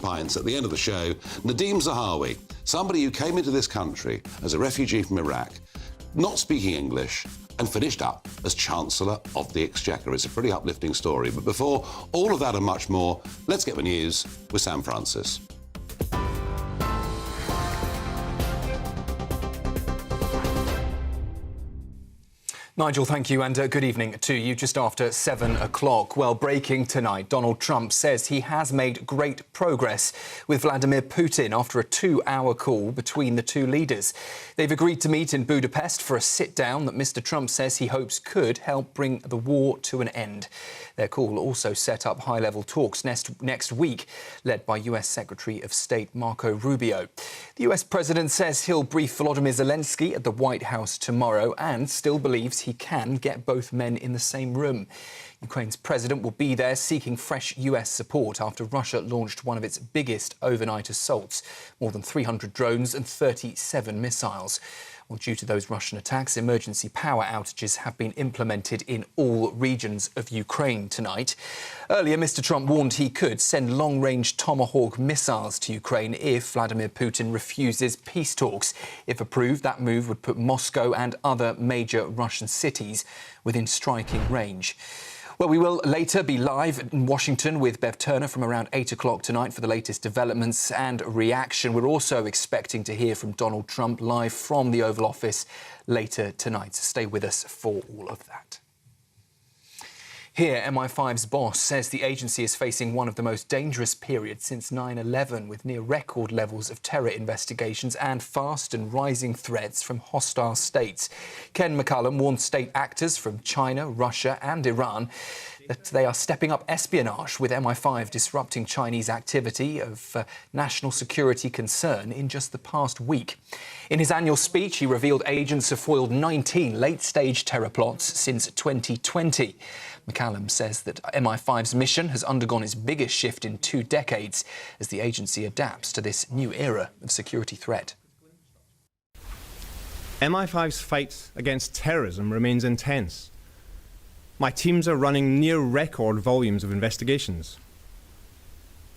pints at the end of the show, Nadim Zahari, somebody who came into this country as a refugee from Iraq, not speaking English, and finished up as Chancellor of the Exchequer. It's a pretty uplifting story. But before all of that and much more, let's get the news with Sam Francis. Nigel, thank you, and good evening to you. Just after 7 o'clock. Well, breaking tonight, Donald Trump says he has made great progress with Vladimir Putin after a 2-hour call between the two leaders. They've agreed to meet in Budapest for a sit-down that Mr. Trump says he hopes could help bring the war to an end. Their call also set up high-level talks next week, led by US Secretary of State Marco Rubio. The US president says he'll brief Volodymyr Zelensky at the White House tomorrow and still believes he can get both men in the same room. Ukraine's president will be there seeking fresh US support after Russia launched one of its biggest overnight assaults, more than 300 drones and 37 missiles. Well, due to those Russian attacks, emergency power outages have been implemented in all regions of Ukraine tonight. Earlier, Mr. Trump warned he could send long-range Tomahawk missiles to Ukraine if Vladimir Putin refuses peace talks. If approved, that move would put Moscow and other major Russian cities within striking range. Well, we will later be live in Washington with Bev Turner from around 8 o'clock tonight for the latest developments and reaction. We're also expecting to hear from Donald Trump live from the Oval Office later tonight. So stay with us for all of that. Here, MI5's boss says the agency is facing one of the most dangerous periods since 9/11, with near-record levels of terror investigations and fast and rising threats from hostile states. Ken McCallum warned state actors from China, Russia and Iran that they are stepping up espionage, with MI5 disrupting Chinese activity of national security concern in just the past week. In his annual speech, he revealed agents have foiled 19 late-stage terror plots since 2020. McCallum says that MI5's mission has undergone its biggest shift in 2 decades as the agency adapts to this new era of security threat. MI5's fight against terrorism remains intense. My teams are running near-record volumes of investigations.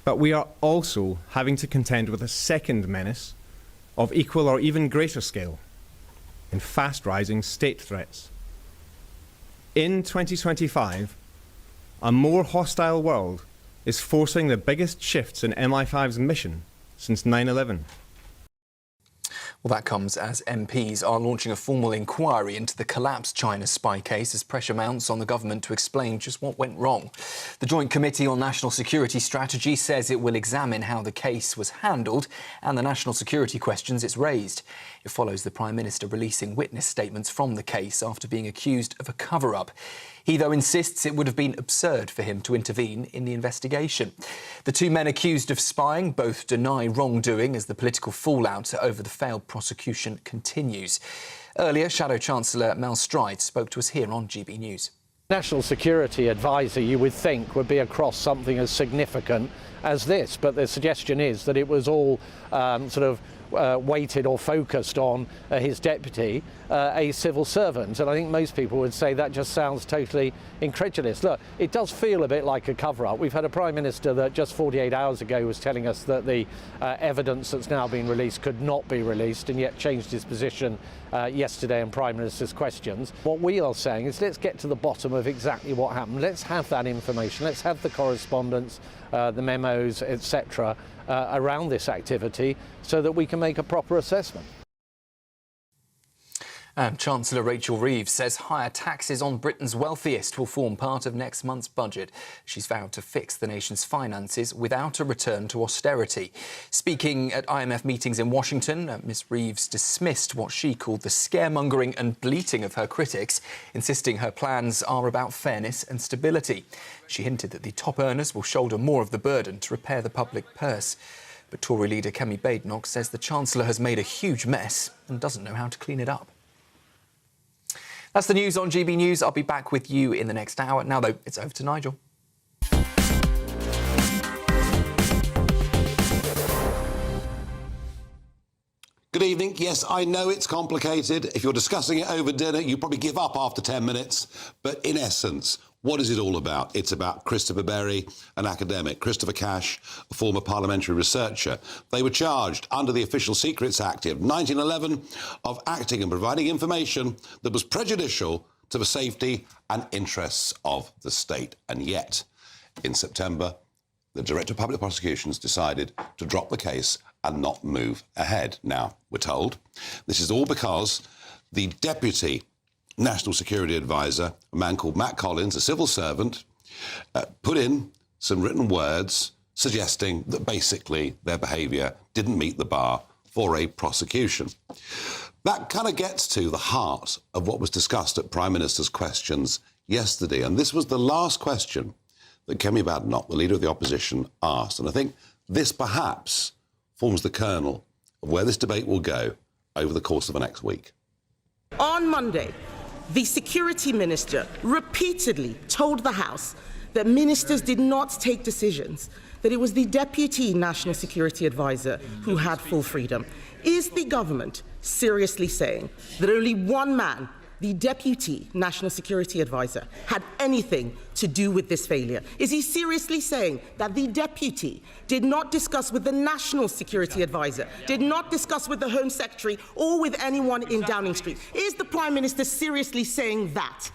But we are also having to contend with a second menace of equal or even greater scale in fast-rising state threats. In 2025, a more hostile world is forcing the biggest shifts in MI5's mission since 9/11. Well, that comes as MPs are launching a formal inquiry into the collapsed China spy case as pressure mounts on the government to explain just what went wrong. The Joint Committee on National Security Strategy says it will examine how the case was handled and the national security questions it's raised. It follows the Prime Minister releasing witness statements from the case after being accused of a cover-up. He, though, insists it would have been absurd for him to intervene in the investigation. The 2 men accused of spying both deny wrongdoing as the political fallout over the failed prosecution continues. Earlier, Shadow Chancellor Mel Stride spoke to us here on GB News. National Security Advisor, you would think, would be across something as significant as this, but the suggestion is that it was all weighted or focused on his deputy, a civil servant. And I think most people would say that just sounds totally incredulous. Look, it does feel a bit like a cover-up. We've had a Prime Minister that just 48 hours ago was telling us that the evidence that's now been released could not be released, and yet changed his position yesterday in Prime Minister's questions. What we are saying is let's get to the bottom of exactly what happened. Let's have that information. Let's have the correspondence, the memos, etc., around this activity so that we can make a proper assessment. And Chancellor Rachel Reeves says higher taxes on Britain's wealthiest will form part of next month's budget. She's vowed to fix the nation's finances without a return to austerity. Speaking at IMF meetings in Washington, Ms Reeves dismissed what she called the scaremongering and bleating of her critics, insisting her plans are about fairness and stability. She hinted that the top earners will shoulder more of the burden to repair the public purse. But Tory leader Kemi Badenoch says the Chancellor has made a huge mess and doesn't know how to clean it up. That's the news on GB News. I'll be back with you in the next hour. Now, though, it's over to Nigel. Good evening. Yes, I know it's complicated. If you're discussing it over dinner, you probably give up after 10 minutes. But in essence, What is it all about? It's about Christopher Berry, an academic, Christopher Cash, a former parliamentary researcher. They were charged under the Official Secrets Act of 1911 of acting and providing information that was prejudicial to the safety and interests of the state. And yet, in September, the Director of Public Prosecutions decided to drop the case and not move ahead. Now, we're told this is all because the Deputy National Security Advisor, a man called Matt Collins, a civil servant, put in some written words suggesting that basically their behaviour didn't meet the bar for a prosecution. That kind of gets to the heart of what was discussed at Prime Minister's questions yesterday, and this was the last question that Kemi Badenoch, the Leader of the Opposition, asked. And I think this perhaps forms the kernel of where this debate will go over the course of the next week. On Monday, the Security Minister repeatedly told the House that ministers did not take decisions, that it was the Deputy National Security Advisor who had full freedom. Is the government seriously saying that only one man, the Deputy National Security Advisor, had anything to do with this failure? Is he seriously saying that the Deputy did not discuss with the National Security Advisor, did not discuss with the Home Secretary or with anyone in Downing Street? Is the Prime Minister seriously saying that?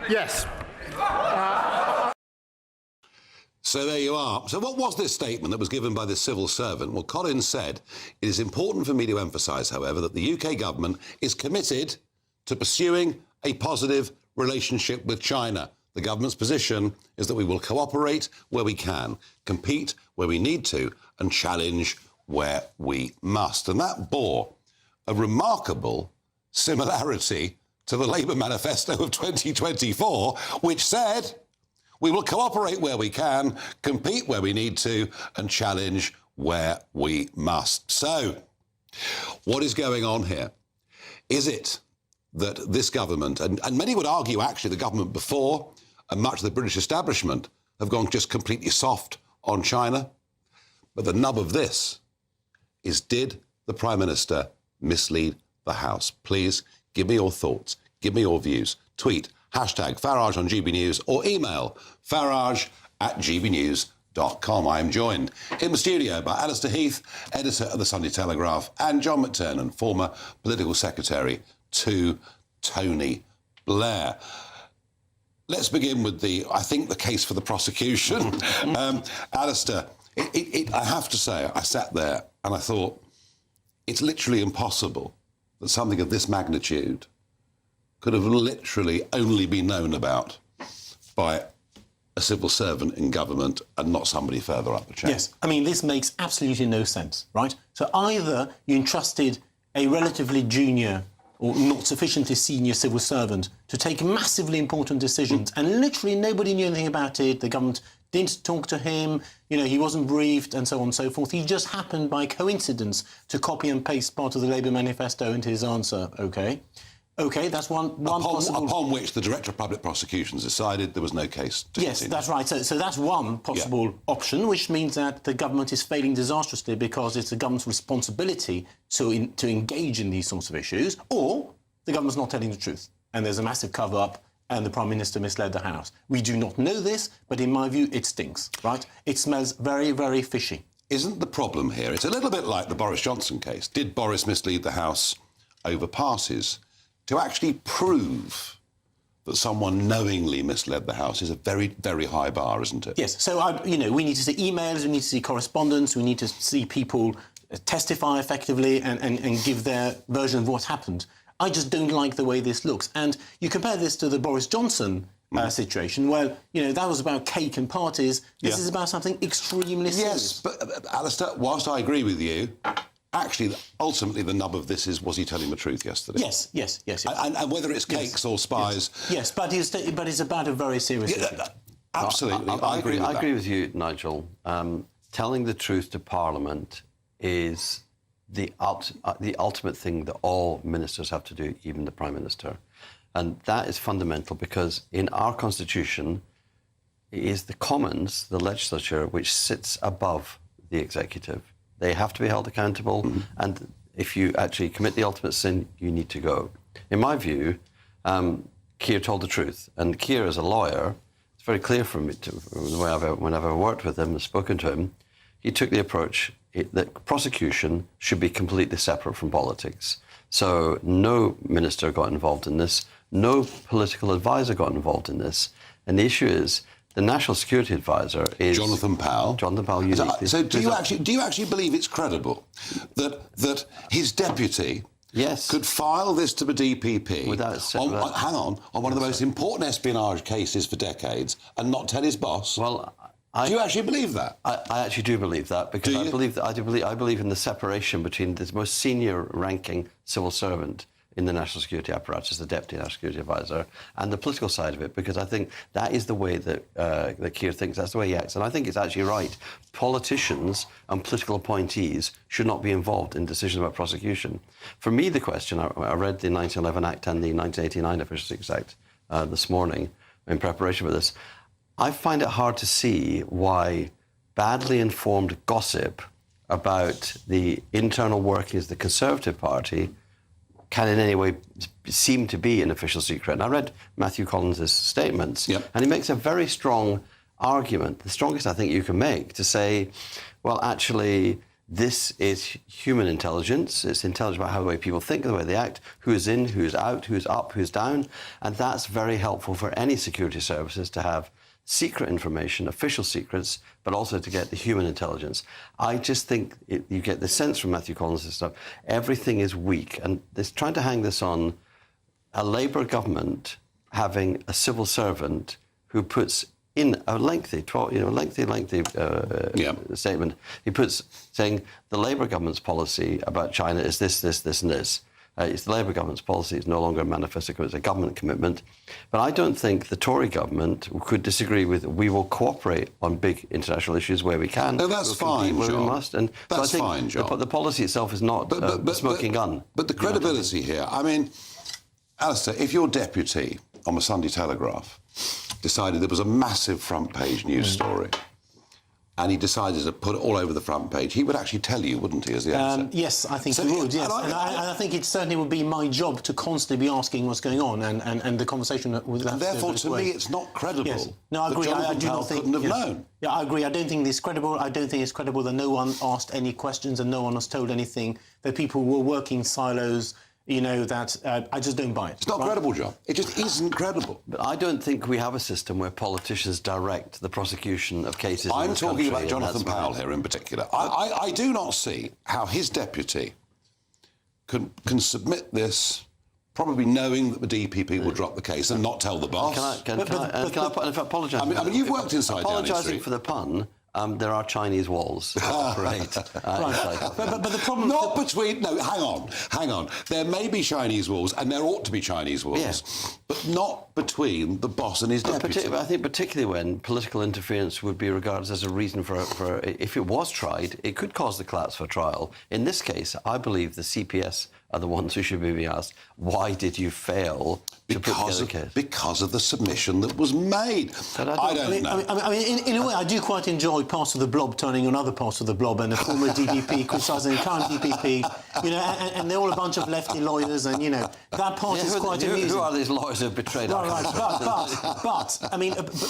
Yes. So there you are. So what was this statement that was given by this civil servant? Well, Collins said, "It is important for me to emphasise, however, that the UK government is committed to pursuing a positive relationship with China. The government's position is that we will cooperate where we can, compete where we need to, and challenge where we must." And that bore a remarkable similarity to the Labour manifesto of 2024, which said, we will cooperate where we can, compete where we need to, and challenge where we must. So, what is going on here? Is it that this government, and many would argue actually the government before and much of the British establishment have gone just completely soft on China? But the nub of this is, did the Prime Minister mislead the House? Please give me your thoughts, give me your views. Tweet #Farage on GB News or email farage@gbnews.com. I am joined in the studio by Alistair Heath, editor of the Sunday Telegraph, and John McTernan, former political secretary to Tony Blair. Let's begin with the case for the prosecution. Alistair, I have to say, I sat there and I thought, it's literally impossible that something of this magnitude could have literally only been known about by a civil servant in government and not somebody further up the chain. Yes, I mean, this makes absolutely no sense, right? So either you entrusted a relatively junior or not sufficiently senior civil servant to take massively important decisions, and literally nobody knew anything about it, the government didn't talk to him, he wasn't briefed, and so on and so forth. He just happened by coincidence to copy and paste part of the Labour manifesto into his answer, OK, that's one possible... Upon which the Director of Public Prosecutions decided there was no case to Yes, continue. that's right. So that's one possible option, which means that the government is failing disastrously because it's the government's responsibility to engage in these sorts of issues, or the government's not telling the truth, and there's a massive cover-up and the Prime Minister misled the House. We do not know this, but in my view, it stinks, right? It smells very, very fishy. Isn't the problem here, it's a little bit like the Boris Johnson case. Did Boris mislead the House over passes? To actually prove that someone knowingly misled the House is a very, very high bar, isn't it? Yes. So, we need to see emails, we need to see correspondence, we need to see people testify effectively and give their version of what happened. I just don't like the way this looks. And you compare this to the Boris Johnson situation, where, that was about cake and parties. This is about something extremely serious. Yes, but, Alistair, whilst I agree with you, actually, ultimately, the nub of this is, was he telling the truth yesterday? Yes. And whether it's cakes or spies... Yes, but it's about a very serious issue. Absolutely, I agree with that. I agree with you, Nigel. Telling the truth to Parliament is the ultimate thing that all ministers have to do, even the Prime Minister. And that is fundamental because in our Constitution, it is the Commons, the legislature, which sits above the executive. They have to be held accountable, and if you actually commit the ultimate sin, you need to go. In my view, Keir told the truth. And Keir, as a lawyer, it's very clear from me, when I've ever worked with him and spoken to him, he took the approach that prosecution should be completely separate from politics. So no minister got involved in this, no political advisor got involved in this. And the issue is, the National Security Advisor is Jonathan Powell. Jonathan Powell. Uniquely. So do you actually believe it's credible that his deputy could file this to the DPP on one of the most important espionage cases for decades and not tell his boss? Well, do you actually believe that? I actually do believe that, because I believe in the separation between the most senior ranking civil servant in the national security apparatus, the Deputy National Security Advisor, and the political side of it, because I think that is the way that Keir thinks, that's the way he acts. And I think it's actually right. Politicians and political appointees should not be involved in decisions about prosecution. For me, the question, I read the 1911 Act and the 1989 Official Secrets Act this morning in preparation for this. I find it hard to see why badly informed gossip about the internal workings of the Conservative Party can in any way seem to be an official secret. And I read Matthew Collins' statements, and he makes a very strong argument, the strongest I think you can make, to say, well, actually, this is human intelligence. It's intelligence about how the way people think, the way they act, who's in, who's out, who's up, who's down. And that's very helpful for any security services to have secret information, official secrets, but also to get the human intelligence. I just think you get the sense from Matthew Collins and stuff, everything is weak. And this, trying to hang this on a Labour government having a civil servant who puts in a lengthy statement, he puts saying the Labour government's policy about China is this, this, this and this. It's the Labour government's policy. It's no longer a manifesto, it's a government commitment. But I don't think the Tory government could disagree with, we will cooperate on big international issues where we can. No, that's fine, where John. we must. And that's so I think fine, John. the policy itself is not a smoking gun. But the credibility here, I mean, Alistair, if your deputy on the Sunday Telegraph decided there was a massive front page news story, and he decided to put it all over the front page, he would actually tell you, wouldn't he, as the editor? Yes, I think he would, yes. And I think it certainly would be my job to constantly be asking what's going on, and the conversation would have to Therefore, go to me, it's not credible. Yes. No, I agree. I do not think couldn't have known. Yeah, I agree. I don't think it's credible. I don't think it's credible that no one asked any questions and no one was told anything, that people were working silos, you know, that I just don't buy it. It's not credible, John. It just isn't credible. But I don't think we have a system where politicians direct the prosecution of cases. I'm talking about Jonathan Powell here in particular. I do not see how his deputy can submit this, probably knowing that the DPP will drop the case and not tell the boss. Can I apologise? I mean, you've worked inside Downing Street. Apologising for the pun. There are Chinese walls. Right. But the problem... Not between... No, hang on. There may be Chinese walls, and there ought to be Chinese walls, but not between the boss and his deputy. I think particularly when political interference would be regarded as a reason for... If it was tried, it could cause the collapse for trial. In this case, I believe the CPS are the ones who should be being asked, why did you fail to put together a case? Because of the submission that was made. I don't know. I mean, in a way, I do quite enjoy parts of the blob turning on other parts of the blob, and the former DPP criticising the current DPP, you know, and they're all a bunch of lefty lawyers, and, you know, that part is quite amusing. Who are these lawyers who have betrayed our country?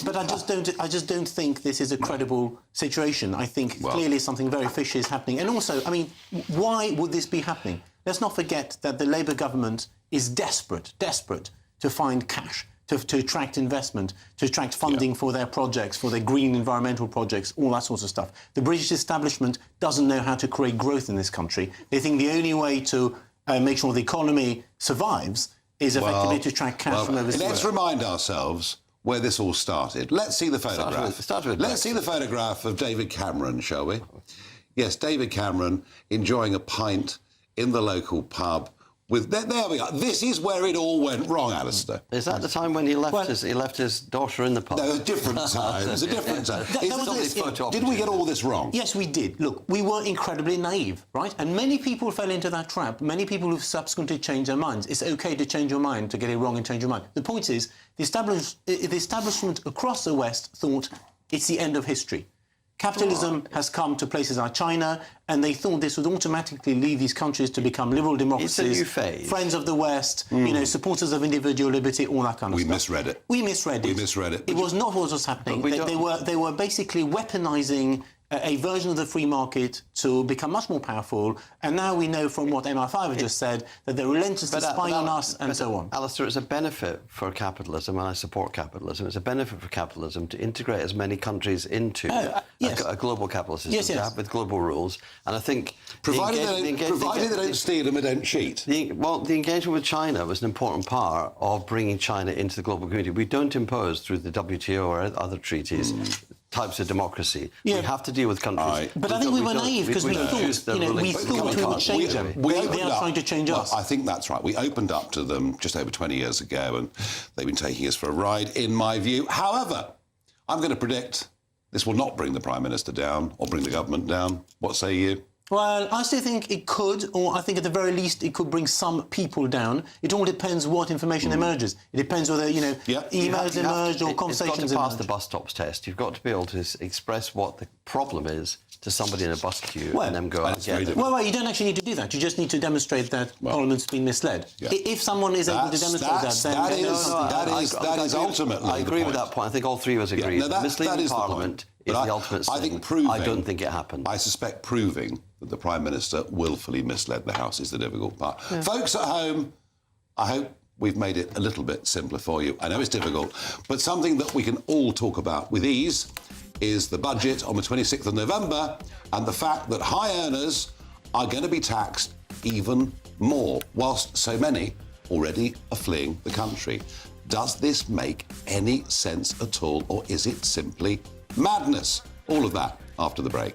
But I just don't think this is a credible situation. I think clearly something very fishy is happening. And also, I mean, why would this be happening? Let's not forget that the Labour government is desperate to find cash, to attract investment, to attract funding for their projects, for their green environmental projects, all that sort of stuff. The British establishment doesn't know how to create growth in this country. They think the only way to make sure the economy survives is effectively to attract cash from overseas. Let's remind ourselves where this all started. Let's see the photograph. Let's see the photograph of David Cameron, shall we? Yes, David Cameron enjoying a pint in the local pub. There we are. This is where it all went wrong, Alistair. Is that the time when he left his daughter in the pub? No, a different time. It was a different time. Did we get all this wrong? Yes, we did. Look, we were incredibly naive, right? And many people fell into that trap. Many people who've subsequently changed their minds. It's OK to change your mind, to get it wrong and change your mind. The point is, the establishment across the West thought it's the end of history. Capitalism has come to places like China, and they thought this would automatically lead these countries to become liberal democracies, It's a new phase. friends of the West, supporters of individual liberty, all that kind of stuff. We misread it. We misread it. It was not what was happening. They were basically weaponizing a version of the free market to become much more powerful. And now we know from what MI5 have just said that they're relentlessly spying on us and so on. Alistair, it's a benefit for capitalism, and I support capitalism. It's a benefit for capitalism to integrate as many countries into a global capitalist system, to have with global rules. And I think... Provided they don't steal them and don't cheat. The engagement with China was an important part of bringing China into the global community. We don't impose through the WTO or other treaties types of democracy. We have to deal with countries. But I think we were naive because we thought we would change them. They are trying to change us. I think that's right. We opened up to them just over 20 years ago, and they've been taking us for a ride, in my view. However, I'm going to predict this will not bring the Prime Minister down or bring the government down. What say you? Well, I still think it could, or I think at the very least it could bring some people down. It all depends what information emerges. It depends whether, emails emerge or conversations It's got to pass emerge. the bus stops test. You've got to be able to express what the problem is to somebody in a bus queue and then go out and get it. Well, you don't actually need to do that. You just need to demonstrate that Parliament's been misled. Yeah. If someone is able to demonstrate that is ultimately I agree with that point. I think all three of us agree. Misleading Parliament is the ultimate sin. I think proving... I don't think it happened. I suspect proving that the Prime Minister willfully misled the House is the difficult part. Yeah. Folks at home, I hope we've made it a little bit simpler for you. I know it's difficult, but something that we can all talk about with ease is the budget on the 26th of November and the fact that high earners are going to be taxed even more, whilst so many already are fleeing the country. Does this make any sense at all, or is it simply madness? All of that after the break.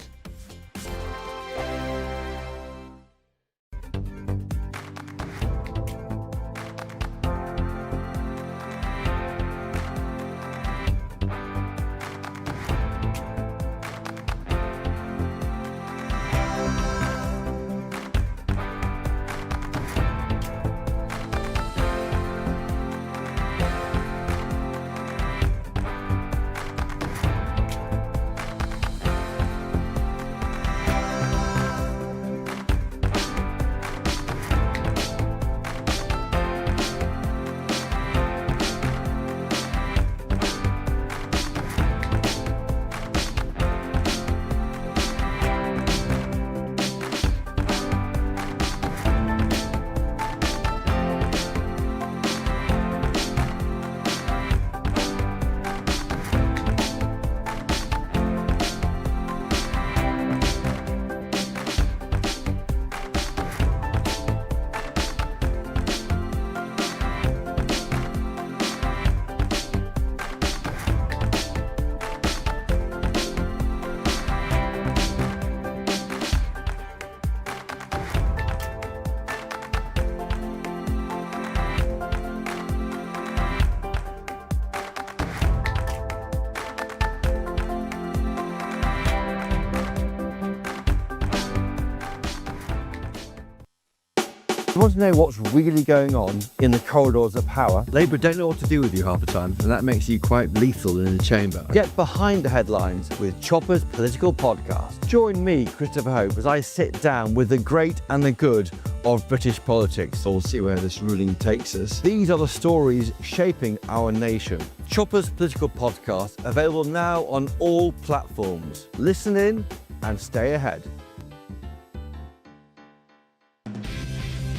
You want to know what's really going on in the corridors of power? Labour don't know what to do with you half the time, and that makes you quite lethal in the chamber. Get behind the headlines with Chopper's Political Podcast. Join me, Christopher Hope, as I sit down with the great and the good of British politics. We'll see where this ruling takes us. These are the stories shaping our nation. Chopper's Political Podcast, available now on all platforms. Listen in and stay ahead.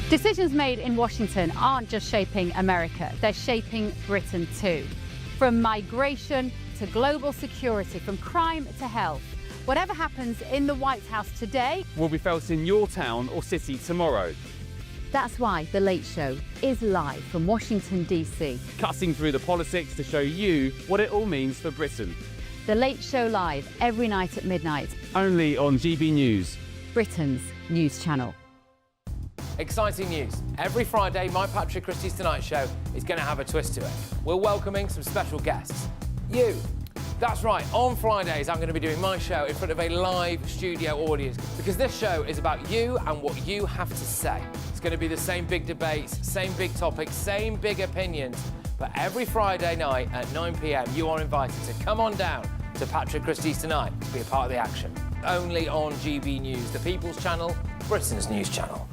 Decisions made in Washington aren't just shaping America, they're shaping Britain too. From migration to global security, from crime to health. Whatever happens in the White House today will be felt in your town or city tomorrow. That's why The Late Show is live from Washington, D.C. Cutting through the politics to show you what it all means for Britain. The Late Show live every night at midnight. Only on GBNews, Britain's news channel. Exciting news. Every Friday, my Patrick Christie's Tonight Show is going to have a twist to it. We're welcoming some special guests. You. That's right, on Fridays I'm going to be doing my show in front of a live studio audience because this show is about you and what you have to say. It's going to be the same big debates, same big topics, same big opinions. But every Friday night at 9 p.m, you are invited to come on down to Patrick Christie's Tonight to be a part of the action. Only on GB News, the People's Channel, Britain's news channel.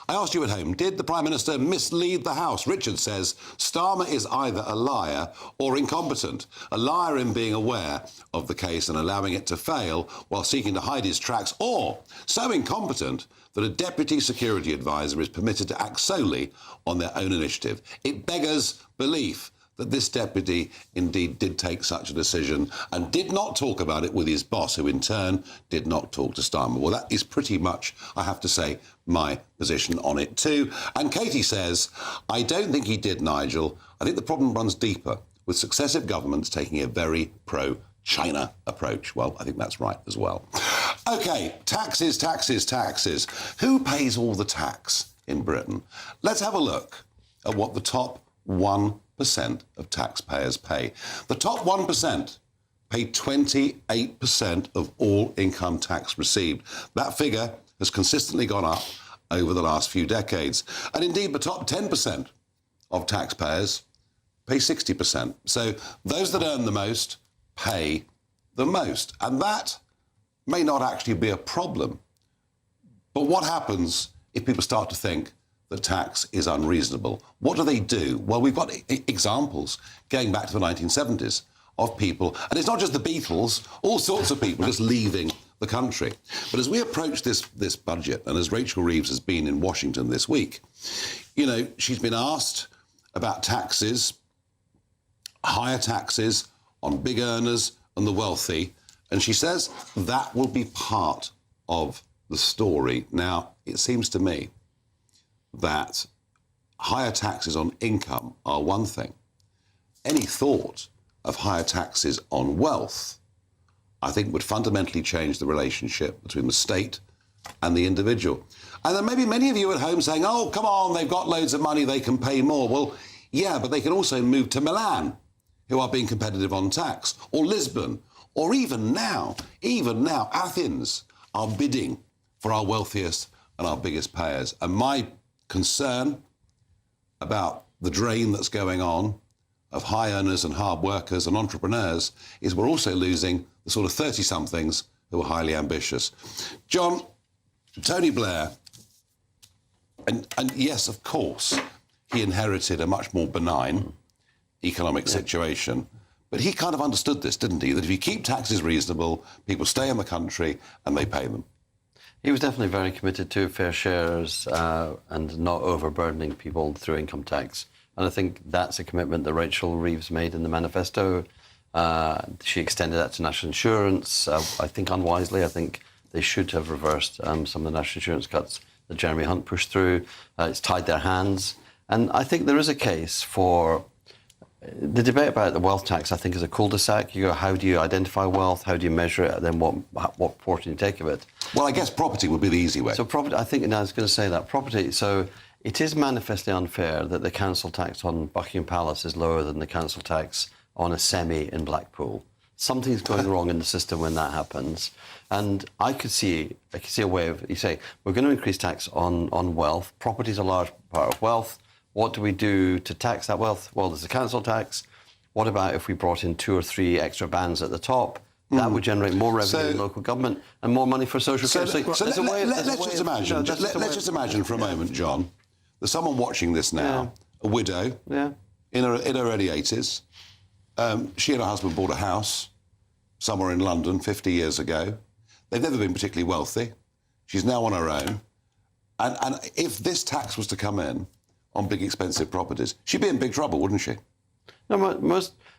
I asked you at home, did the Prime Minister mislead the House? Richard says Starmer is either a liar or incompetent. A liar in being aware of the case and allowing it to fail while seeking to hide his tracks, or so incompetent that a Deputy Security Advisor is permitted to act solely on their own initiative. It beggars belief that this deputy indeed did take such a decision and did not talk about it with his boss, who in turn did not talk to Starmer. Well, that is pretty much, I have to say, my position on it too. And Katie says, I don't think he did, Nigel. I think the problem runs deeper, with successive governments taking a very pro-China approach. Well, I think that's right as well. OK, taxes, taxes, taxes. Who pays all the tax in Britain? Let's have a look at what the top 1% of taxpayers pay. The top 1% pay 28% of all income tax received. That figure has consistently gone up over the last few decades. And indeed, the top 10% of taxpayers pay 60%. So those that earn the most pay the most. And that may not actually be a problem. But what happens if people start to think that tax is unreasonable? What do they do? Well, we've got examples going back to the 1970s of people, and it's not just the Beatles, all sorts of people just leaving the country. But as we approach this budget, and as Rachel Reeves has been in Washington this week, you know, she's been asked about taxes, higher taxes on big earners and the wealthy, and she says that will be part of the story. Now, it seems to me that higher taxes on income are one thing. Any thought of higher taxes on wealth, I think, would fundamentally change the relationship between the state and the individual. And there may be many of you at home saying, oh, come on, they've got loads of money, they can pay more. Well, yeah, but they can also move to Milan, who are being competitive on tax, or Lisbon, or even now, Athens are bidding for our wealthiest and our biggest payers. And my concern about the drain that's going on of high earners and hard workers and entrepreneurs is we're also losing the sort of 30-somethings who are highly ambitious. John, Tony Blair, and yes, of course, he inherited a much more benign economic situation, but he kind of understood this, didn't he? That if you keep taxes reasonable, people stay in the country and they pay them. He was definitely very committed to fair shares and not overburdening people through income tax. And I think that's a commitment that Rachel Reeves made in the manifesto. She extended that to national insurance. I think unwisely. I think they should have reversed some of the national insurance cuts that Jeremy Hunt pushed through. It's tied their hands. And I think there is a case for... The debate about the wealth tax, I think, is a cul-de-sac. You go, how do you identify wealth? How do you measure it? And then what portion you take of it? Well, I guess property would be the easy way. So property, I think, and I was going to say that, property, so it is manifestly unfair that the council tax on Buckingham Palace is lower than the council tax on a semi in Blackpool. Something's going wrong in the system when that happens. And I could see a way of, you say, we're going to increase tax on wealth. Property is a large part of wealth. What do we do to tax that wealth? Well, there's a council tax. What about if we brought in 2 or 3 extra bands at the top? That would generate more revenue in local government and more money for social care. Let's just imagine for a moment, John, there's someone watching this now, a widow, in her early 80s. She and her husband bought a house somewhere in London 50 years ago. They've never been particularly wealthy. She's now on her own. And if this tax was to come in on big, expensive properties, she'd be in big trouble, wouldn't she? No,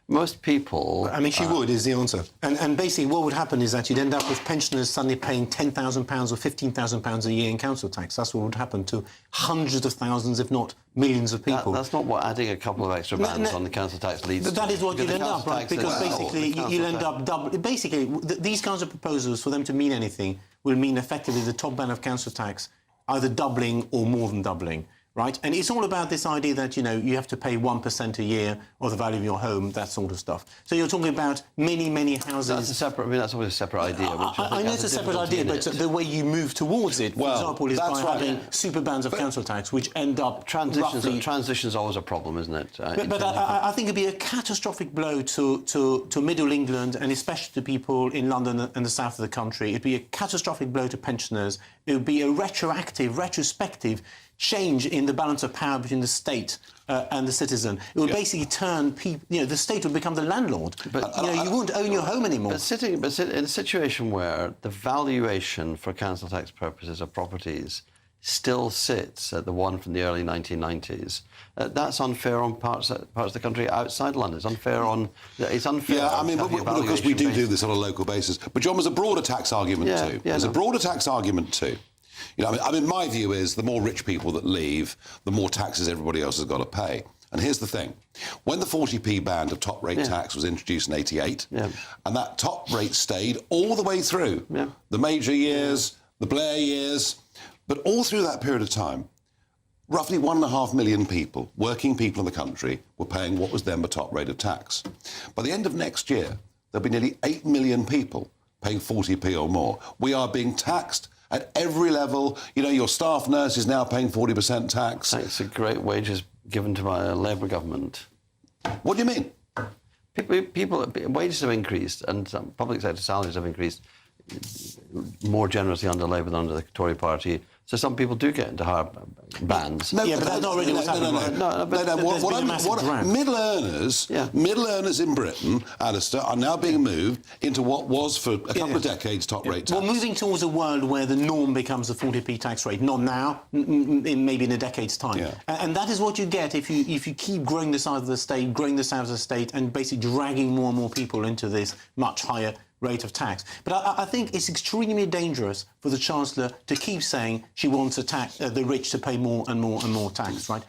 most people... I mean, she would, is the answer. And basically what would happen is that you'd end up with pensioners suddenly paying £10,000 or £15,000 a year in council tax. That's what would happen to hundreds of thousands, if not millions of people. That's not what adding a couple of extra bands on the council tax leads to. That is what you'd end up, right? Because basically you'll end up double... Basically, these kinds of proposals, for them to mean anything, will mean effectively the top band of council tax either doubling or more than doubling. right? And it's all about this idea that, you have to pay 1% a year of the value of your home, that sort of stuff. So you're talking about many, many houses. That's a separate. I mean, that's always a separate idea. I know it's a separate idea, but the way you move towards it, for example, is by having super bands of council tax, which end up Transition's always a problem, isn't it? But I think it'd be a catastrophic blow to Middle England, and especially to people in London and the south of the country. It'd be a catastrophic blow to pensioners. It would be a retrospective change in the balance of power between the state and the citizen. It would basically turn people. The state would become the landlord. But you wouldn't own your home anymore. But in a situation where the valuation for council tax purposes of properties still sits at the one from the early 1990s. That's unfair on parts of the country outside London. It's unfair It's unfair. Yeah, I mean, but of course we do this on a local basis. But John, there's a broader tax argument too. There's a broader tax argument too. I mean, my view is the more rich people that leave, the more taxes everybody else has got to pay. And here's the thing. When the 40p band of top rate tax was introduced in 88, and that top rate stayed all the way through the Major years, the Blair years, but all through that period of time, roughly 1.5 million people, working people in the country, were paying what was then the top rate of tax. By the end of next year, there'll be nearly 8 million people paying 40p or more. We are being taxed at every level. Your staff nurse is now paying 40% tax. Thanks to great wages given to my Labour government. What do you mean? People wages have increased, and public sector salaries have increased more generously under Labour than under the Tory party. So some people do get into higher bands. But that's not really what's happening. Middle earners in Britain, Alistair, are now being moved into what was for a couple of decades top rate tax. Well, moving towards a world where the norm becomes the 40p tax rate, not now, maybe in a decade's time. Yeah. And that is what you get if you keep growing the size of the state, growing the size of the state, and basically dragging more and more people into this much higher rate of tax. But I think it's extremely dangerous for the Chancellor to keep saying she wants the rich to pay more and more and more tax, right?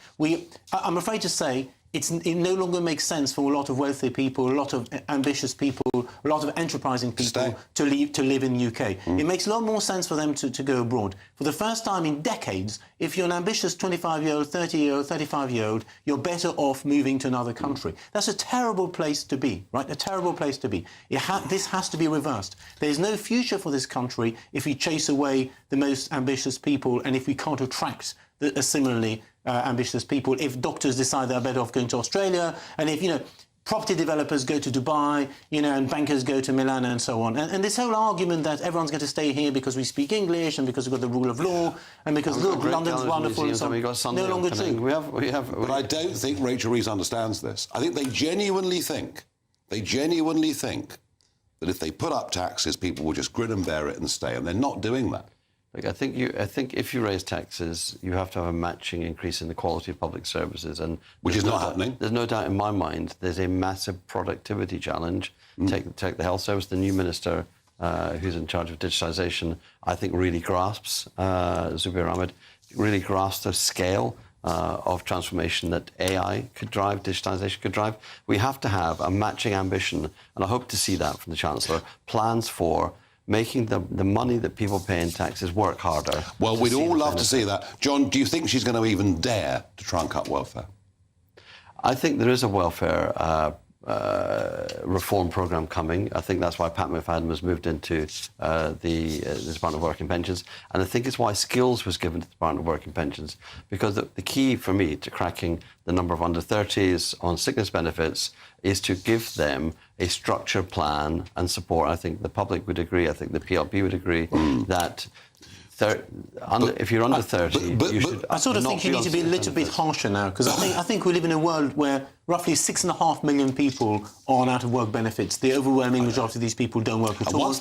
I'm afraid to say it no longer makes sense for a lot of wealthy people, a lot of ambitious people, a lot of enterprising people to live in the UK. It makes a lot more sense for them to go abroad. For the first time in decades, if you're an ambitious 25-year-old, 30-year-old, 35-year-old, you're better off moving to another country. That's a terrible place to be, right? A terrible place to be. This has to be reversed. There's no future for this country if we chase away the most ambitious people and if we can't attract similarly ambitious people, if doctors decide they're better off going to Australia, and if, property developers go to Dubai, and bankers go to Milan and so on. And this whole argument that everyone's going to stay here because we speak English and because we've got the rule of law and because, London's wonderful and so on, no longer true. But I don't think Rachel Reeves understands this. I think they genuinely think that if they put up taxes, people will just grin and bear it and stay, and they're not doing that. Look, I think if you raise taxes, you have to have a matching increase in the quality of public services, and which is not happening. There's no doubt in my mind. There's a massive productivity challenge. Take the health service. The new minister, who's in charge of digitisation, I think really grasps Zubir Ahmed really grasps the scale of transformation that AI could drive, digitisation could drive. We have to have a matching ambition, and I hope to see that from the Chancellor. Plans for making the money that people pay in taxes work harder. Well, we'd all love to see that. John, do you think she's going to even dare to try and cut welfare? I think there is a welfare reform programme coming. I think that's why Pat McFadden was moved into the Department of Work and Pensions. And I think it's why skills was given to the Department of Work and Pensions, because the key for me to cracking the number of under-30s on sickness benefits is to give them a structured plan and support. I think the public would agree, I think the PLP would agree, that if you're under 30, you should. I sort of think you need to be a little bit harsher now, because I think we live in a world where roughly 6.5 million people are on out-of-work benefits. The overwhelming majority of these people don't work at all.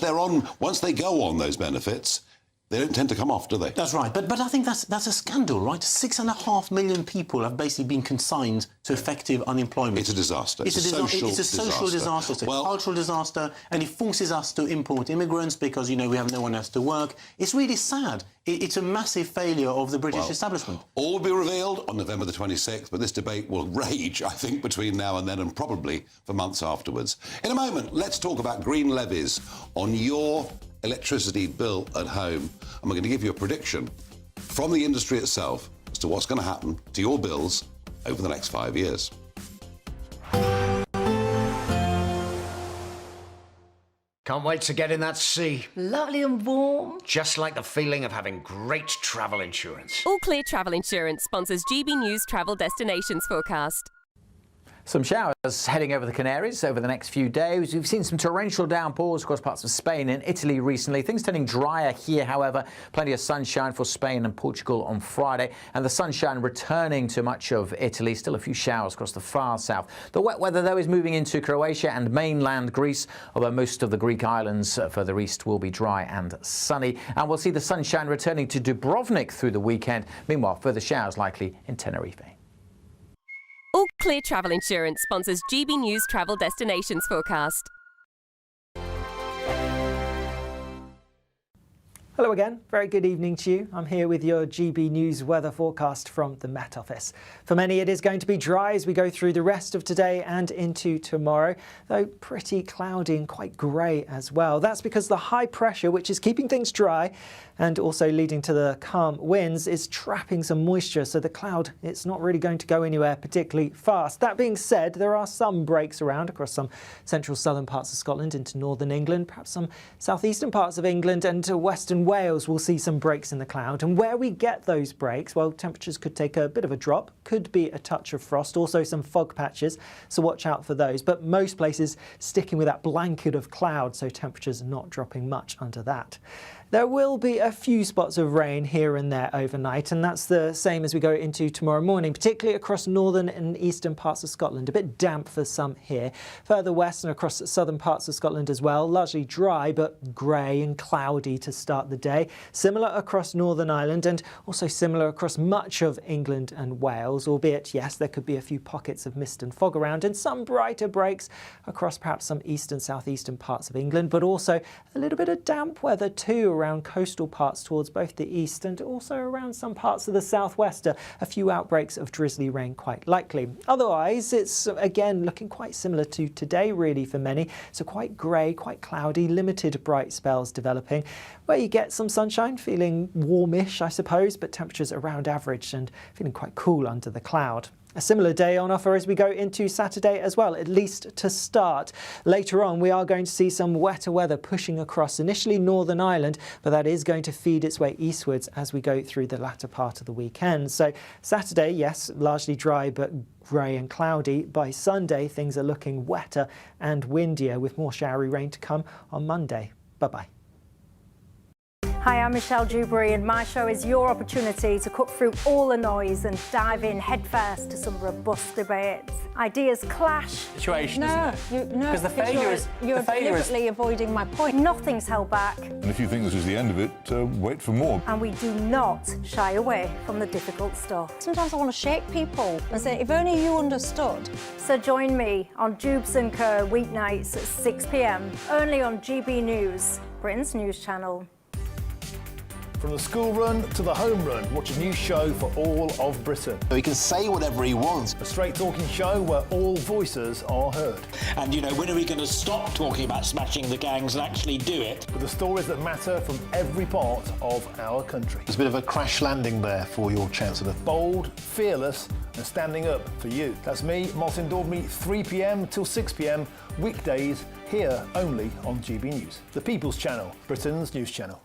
Once they go on those benefits, they don't tend to come off, do they? That's right. But I think that's a scandal, right? 6.5 million people have basically been consigned to effective unemployment. It's a disaster. It's a social disaster. It's a cultural disaster. And it forces us to import immigrants because, we have no one else to work. It's really sad. It's a massive failure of the British establishment. All will be revealed on November the 26th, but this debate will rage, I think, between now and then and probably for months afterwards. In a moment, let's talk about green levies on your electricity bill at home. And we're going to give you a prediction from the industry itself as to what's going to happen to your bills over the next 5 years. Can't wait to get in that sea. Lovely and warm. Just like the feeling of having great travel insurance. All Clear Travel Insurance sponsors GB News Travel Destinations Forecast. Some showers heading over the Canaries over the next few days. We've seen some torrential downpours across parts of Spain and Italy recently. Things turning drier here, however. Plenty of sunshine for Spain and Portugal on Friday. And the sunshine returning to much of Italy. Still a few showers across the far south. The wet weather, though, is moving into Croatia and mainland Greece, although most of the Greek islands further east will be dry and sunny. And we'll see the sunshine returning to Dubrovnik through the weekend. Meanwhile, further showers likely in Tenerife. All Clear Travel Insurance sponsors GB News Travel Destinations Forecast. Hello again, very good evening to you. I'm here with your GB News weather forecast from the Met Office. For many it is going to be dry as we go through the rest of today and into tomorrow, though pretty cloudy and quite grey as well. That's because the high pressure, which is keeping things dry and also leading to the calm winds, is trapping some moisture, so the cloud, it's not really going to go anywhere particularly fast. That being said, there are some breaks around across some central southern parts of Scotland into northern England, perhaps some southeastern parts of England and to western Wales will see some breaks in the cloud. And where we get those breaks, well, temperatures could take a bit of a drop, could be a touch of frost, also some fog patches, so watch out for those. But most places sticking with that blanket of cloud, so temperatures not dropping much under that. There will be a few spots of rain here and there overnight, and that's the same as we go into tomorrow morning, particularly across northern and eastern parts of Scotland. A bit damp for some here. Further west and across southern parts of Scotland as well, largely dry but grey and cloudy to start the day. Similar across Northern Ireland and also similar across much of England and Wales, albeit, yes, there could be a few pockets of mist and fog around and some brighter breaks across perhaps some eastern, southeastern parts of England, but also a little bit of damp weather too around coastal parts towards both the east and also around some parts of the southwest. A few outbreaks of drizzly rain quite likely. Otherwise, it's again looking quite similar to today really for many. So quite grey, quite cloudy, limited bright spells developing, where you get some sunshine, feeling warmish I suppose, but temperatures around average and feeling quite cool under the cloud. A similar day on offer as we go into Saturday as well, at least to start. Later on, we are going to see some wetter weather pushing across initially Northern Ireland, but that is going to feed its way eastwards as we go through the latter part of the weekend. So Saturday, yes, largely dry but grey and cloudy. By Sunday, things are looking wetter and windier with more showery rain to come on Monday. Bye-bye. Hi, I'm Michelle Dewberry and my show is your opportunity to cut through all the noise and dive in headfirst to some robust debates. Ideas clash. Situation, because the failure is... You're deliberately avoiding my point. Nothing's held back. And if you think this is the end of it, wait for more. And we do not shy away from the difficult stuff. Sometimes I want to shake people and say, if only you understood. So join me on Dubes & Co weeknights at 6 p.m, only on GB News, Britain's news channel. From the school run to the home run, watch a new show for all of Britain. So he can say whatever he wants. A straight talking show where all voices are heard. And, you know, when are we going to stop talking about smashing the gangs and actually do it? With the stories that matter from every part of our country. There's a bit of a crash landing there for your Chancellor. Bold, fearless and standing up for you. That's me, Martin Daubney, 3 p.m. till 6 p.m, weekdays, here only on GB News. The People's Channel, Britain's news channel.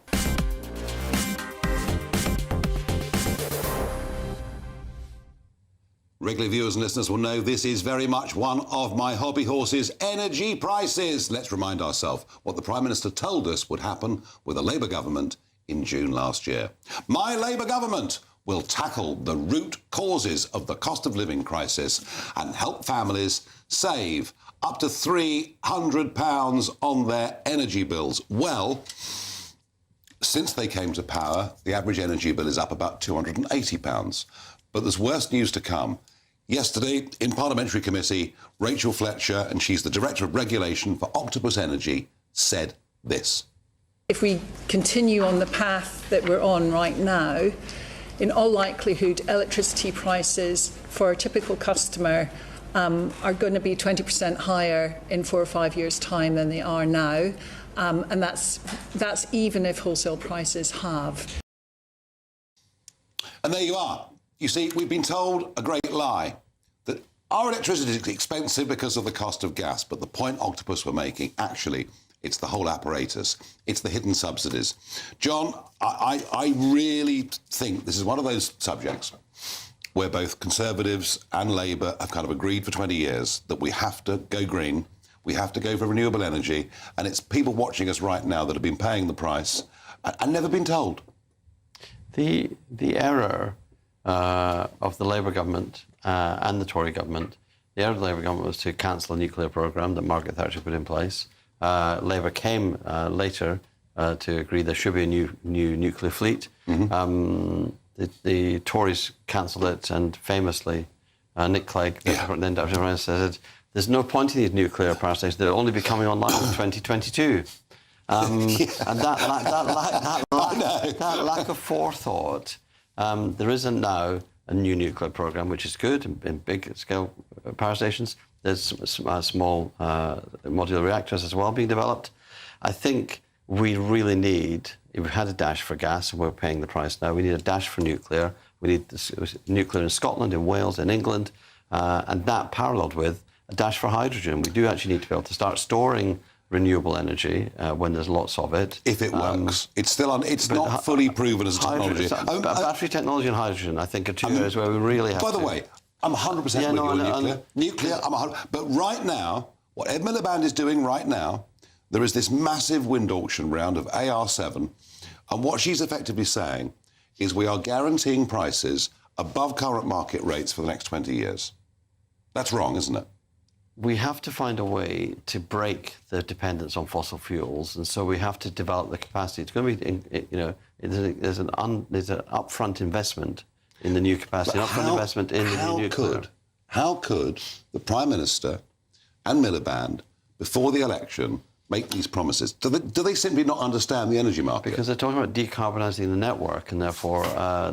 Regular viewers and listeners will know this is very much one of my hobby horses, energy prices. Let's remind ourselves what the Prime Minister told us would happen with a Labour government in June last year. My Labour government will tackle the root causes of the cost of living crisis and help families save up to £300 on their energy bills. Well, since they came to power, the average energy bill is up about £280. But there's worse news to come. Yesterday, in Parliamentary Committee, Rachel Fletcher, and she's the Director of Regulation for Octopus Energy, said this. If we continue on the path that we're on right now, in all likelihood, electricity prices for a typical customer are going to be 20% higher in 4 or 5 years' time than they are now. And that's even if wholesale prices halve. And there you are. You see, we've been told a great lie, that our electricity is expensive because of the cost of gas, but the point Octopus were making, actually, it's the whole apparatus. It's the hidden subsidies. John, I really think this is one of those subjects where both Conservatives and Labour have kind of agreed for 20 years that we have to go green, we have to go for renewable energy, and it's people watching us right now that have been paying the price and never been told. The error of the Labour government and the Tory government, the error of the Labour government was to cancel a nuclear programme that Margaret Thatcher put in place. Labour came later to agree there should be a new nuclear fleet. The Tories cancelled it, and famously, Nick Clegg, then Deputy Prime Minister, said, there's no point in these nuclear power stations, they'll only be coming online in 2022. And that lack of forethought, there isn't now a new nuclear programme, which is good in big-scale power stations. There's small modular reactors as well being developed. I think we really need, if we had a dash for gas, and we're paying the price now, we need a dash for nuclear. We need nuclear in Scotland, in Wales, in England, and that paralleled with a dash for hydrogen. We do actually need to be able to start storing renewable energy when there's lots of it. If it works. It's still it's not fully proven as a technology. Battery technology and hydrogen, I think, are two areas where we really have to... By the way, I'm 100% with you on nuclear. Nuclear, I'm 100%. But right now, what Ed Miliband is doing right now, there is this massive wind auction round of AR7, and what she's effectively saying is we are guaranteeing prices above current market rates for the next 20 years. That's wrong, isn't it? We have to find a way to break the dependence on fossil fuels, and so we have to develop the capacity. It's going to be, there's an upfront investment in the new capacity, upfront investment in the new nuclear. How could the Prime Minister and Miliband, before the election, make these promises? Do they simply not understand the energy market? Because they're talking about decarbonising the network, and therefore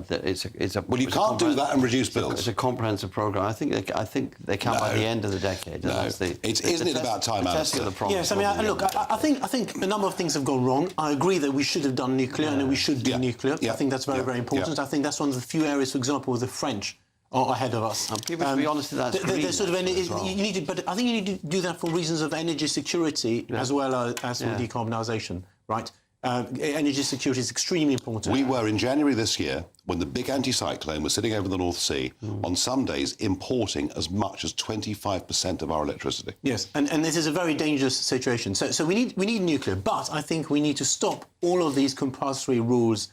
it's a. Well, you can't do that and reduce bills. It's a comprehensive programme. I think they can by the end of the decade. No, isn't it about time, Alistair? Yes, I mean, look, I think a number of things have gone wrong. I agree that we should have done nuclear and that we should do nuclear. I think that's very important. I think that's one of the few areas, for example, with the French are ahead of us. And people should be honest with that. But I think you need to do that for reasons of energy security as well as for decarbonisation, right? Energy security is extremely important. We were in January this year, when the big anticyclone was sitting over the North Sea, on some days importing as much as 25% of our electricity. Yes, and this is a very dangerous situation. So we need nuclear, but I think we need to stop all of these compulsory rules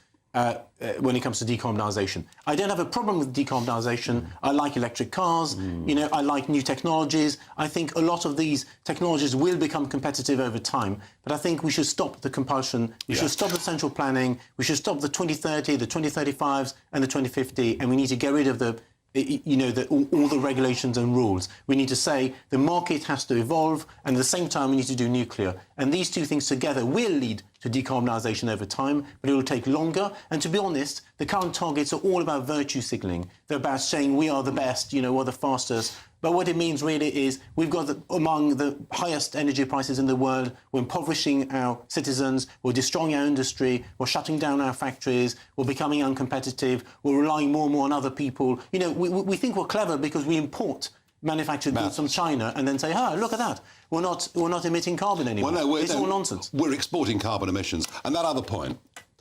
when it comes to decarbonisation. I don't have a problem with decarbonisation. I like electric cars. I like new technologies. I think a lot of these technologies will become competitive over time. But I think we should stop the compulsion. We should stop the central planning. We should stop the 2030, the 2035s, and the 2050. And we need to get rid of all the regulations and rules. We need to say the market has to evolve, and at the same time we need to do nuclear. And these two things together will lead to decarbonisation over time, but it will take longer. And to be honest, the current targets are all about virtue signalling. They're about saying we are the best, we're the fastest. But what it means really is we've got among the highest energy prices in the world. We're impoverishing our citizens. We're destroying our industry. We're shutting down our factories. We're becoming uncompetitive. We're relying more and more on other people. We think we're clever because we import manufactured goods from China and then say, look at that. We're not emitting carbon anymore. Well, it's all nonsense. We're exporting carbon emissions. And that other point,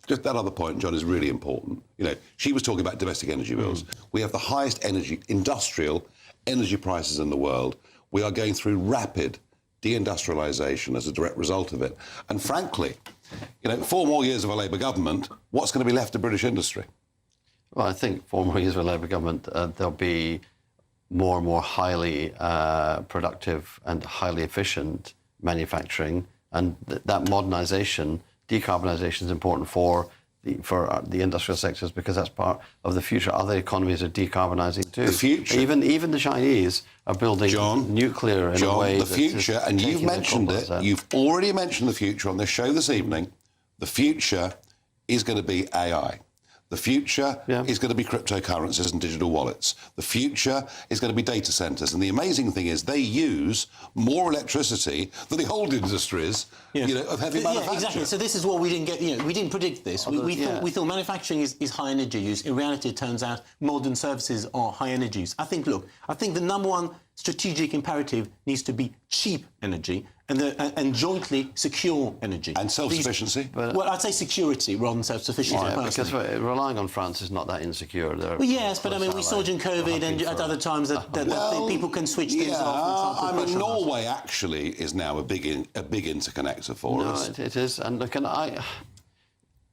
John, is really important. She was talking about domestic energy bills. We have the highest industrial energy prices in the world. We are going through rapid deindustrialisation as a direct result of it. And frankly, 4 more years of a Labour government, what's going to be left of British industry? Well, I think 4 more years of a Labour government, there'll be more and more highly productive and highly efficient manufacturing, and that modernisation, decarbonisation is important for the industrial sectors, because that's part of the future. Other economies are decarbonising too. The future. Even the Chinese are building nuclear in a way. The future, and you've mentioned it. You've already mentioned the future on this show this evening. The future is going to be AI. The future is going to be cryptocurrencies and digital wallets. The future is going to be data centres. And the amazing thing is they use more electricity than the old industries, of heavy manufacturing. Exactly. So this is what we didn't get. We didn't predict this. We thought manufacturing is high energy use. In reality, it turns out modern services are high energy use. I think the number one strategic imperative needs to be cheap energy and jointly secure energy. And self-sufficiency? Well, I'd say security rather than self-sufficiency. Yeah, because relying on France is not that insecure. Well, yes, but I mean, we saw during COVID and at other times that people can switch things off. I mean, Norway actually is now a big interconnector for us. No, it is. And look,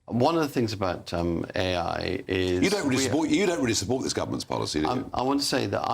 one of the things about AI is you don't really support this government's policy, do you? I want to say that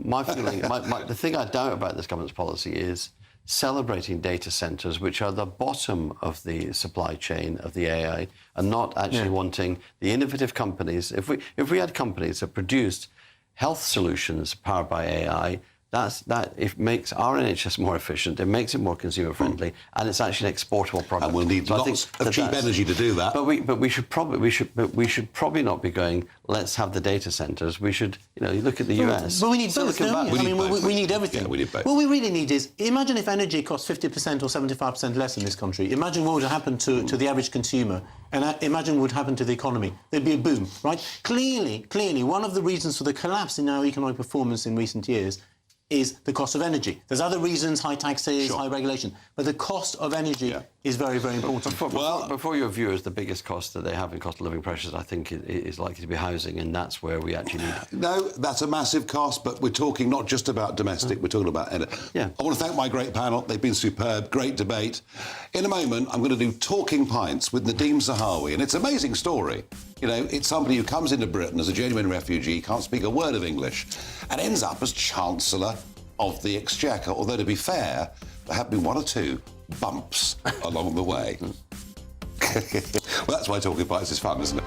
my feeling, the thing I doubt about this government's policy is celebrating data centres, which are the bottom of the supply chain of the AI, and not actually wanting the innovative companies. If we had companies that produced health solutions powered by AI, it makes our NHS more efficient, it makes it more consumer friendly, and it's actually an exportable product. And we'll need lots of cheap energy to do that. But we should probably not be going, let's have the data centres. We should, you look at the US. But we need both, don't we? We need everything. Yeah, we need both. What we really need is, imagine if energy costs 50% or 75% less in this country. Imagine what would happen to the average consumer, and imagine what would happen to the economy. There'd be a boom, right? Clearly, one of the reasons for the collapse in our economic performance in recent years is the cost of energy. There's other reasons, high taxes, high regulation, but the cost of energy is very, very important. Before your viewers, the biggest cost that they have in cost of living pressures, I think, is likely to be housing, and that's where we actually need... No, that's a massive cost, but we're talking not just about domestic, we're talking about energy. Yeah. I want to thank my great panel. They've been superb, great debate. In a moment, I'm going to do Talking Pints with Nadim Zahari, and it's an amazing story. It's somebody who comes into Britain as a genuine refugee, can't speak a word of English, and ends up as Chancellor of the Exchequer, although, to be fair, there have been one or two bumps along the way. Well, that's why Talking Pints is fun, isn't it?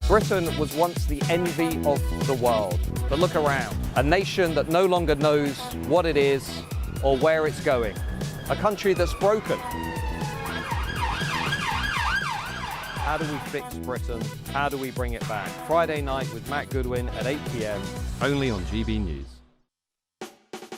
Britain was once the envy of the world, but look around. A nation that no longer knows what it is or where it's going. A country that's broken. How do we fix Britain? How do we bring it back? Friday night with Matt Goodwin at 8 p.m, only on GB News.